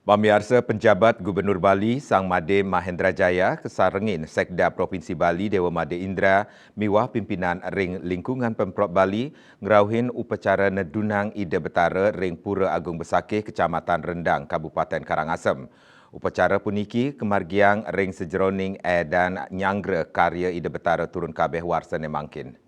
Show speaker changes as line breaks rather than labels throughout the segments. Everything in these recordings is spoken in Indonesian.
Pamiarsa penjabat Gubernur Bali Sang Made Mahendra Jaya kesarengin Sekda Provinsi Bali Dewa Made Indra miwah pimpinan ring lingkungan Pemprov Bali ngerauhin upacara nedunang Ida Betara ring Pura Agung Besakeh Kecamatan Rendang Kabupaten Karangasem. Upacara puniki kemargiang ring sejeroning dan nyanggra karya Ida Betara turun kabeh warsa nemangkin.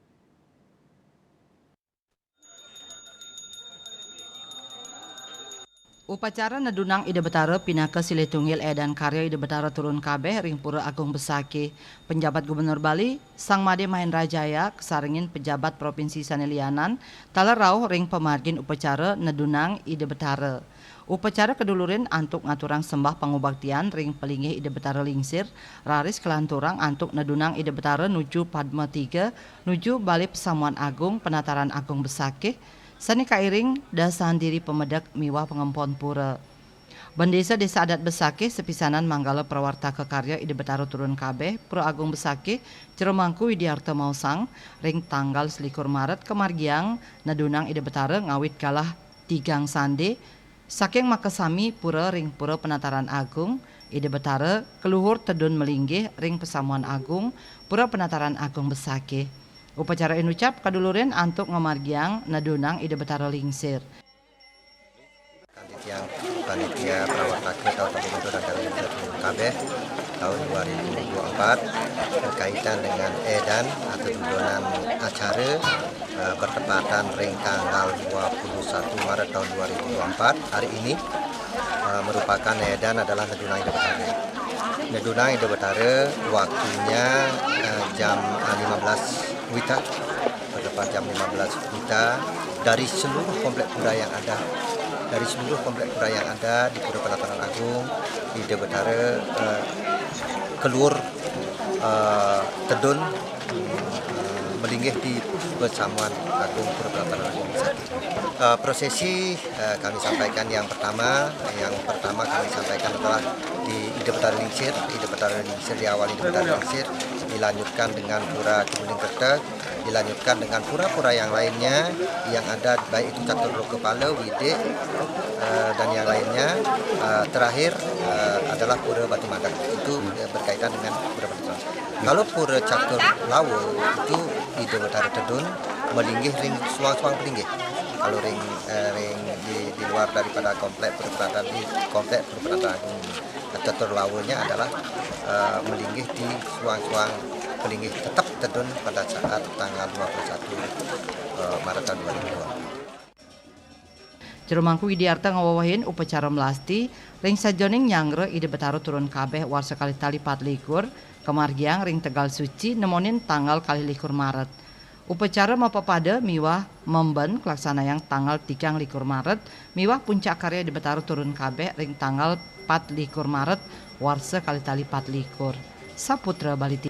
Upacara nedunang Ida Betara pinaka Siletungil dan karya Ida Betara turun kabeh ring Pura Agung Besakeh. Penjabat Gubernur Bali Sang Made Mahendra Jaya kesarengin pejabat Provinsi Sanelianan talerau ring pemargin upacara nedunang Ida Betara. Upacara kedulurin antuk ngaturang sembah pangubaktian ring pelingih Ida Betara lingsir raris kelanturang antuk nedunang Ida Betara nuju Padma 3 nuju Bali Pesamuan Agung Penataran Agung Besakeh sani kairing dasahan diri pemedak miwah pengempon pura. Bendesa Desa Adat Besakeh sepisanan Manggala Prawarta Kekarya Ida Betara turun kabeh Pura Agung Besakeh Ceromangku Widiarto Mausang ring tanggal 21 Maret kemargiang nedunang Ida Betara ngawit kalah tigang sande saking makasami pura ring Pura Penataran Agung Ida Betara keluhur tedun melinggih ring Pesamuan Agung Pura Penataran Agung Besakeh. Upacara inucap kaduluren antuk ngamargiang nadunang Ida Betara lingsir.
Panitia Prawarta tahun pembentukan dan kabeh tahun 2024 berkaitan dengan edan atau dudonan acara bertepatan ring tanggal 21 Maret tahun 2024. Hari ini merupakan edan adalah nedunang Ida Betara. Nedunang Ida Betara waktunya jam 15 WITA, berdepan jam 15 WITA dari seluruh komplek pura yang ada. Dari seluruh komplek pura yang ada di Pura Penataran Agung, Ida Betara keluar tedun melinggih di Pesamuan Agung Pura Penataran Agung Besakeh. Prosesi kami sampaikan yang pertama kami sampaikan adalah di Ida Betara lingsir. Ida Betara lingsir diawali Ida Betara lingsir dilanjutkan dengan Pura Kemuning Kertek, dilanjutkan dengan pura-pura yang lainnya yang ada baik itu Catur Roh Kepala, Widik dan yang lainnya. Terakhir adalah Pura Batu Madak, itu berkaitan dengan Pura Batu Madak. Kalau Pura Catur Lawa itu Ida Betara tedun melinggih ring suang-suang pelinggih. Kalau ring di luar daripada komplek Pura Penataran Agung Catur Lawanya adalah melinggih di suang-suang pelinggih tetap tedun pada saat tanggal 21 Maret tahun 2002.
Ceromangku Widiarto ngawawahin upacara melasti ring sajoning nyangre Ida Betara turun kabeh warsa kali tali 24 kemargiang ring Tegal Suci nemonin tanggal kali 21 Maret. Upacara mapapada miwah memben kelaksana yang tanggal 3 Maret miwah puncak karya Ida Betara turun kabeh ring tanggal 4 Maret warsa kali tali 24. Saputra Bali TV.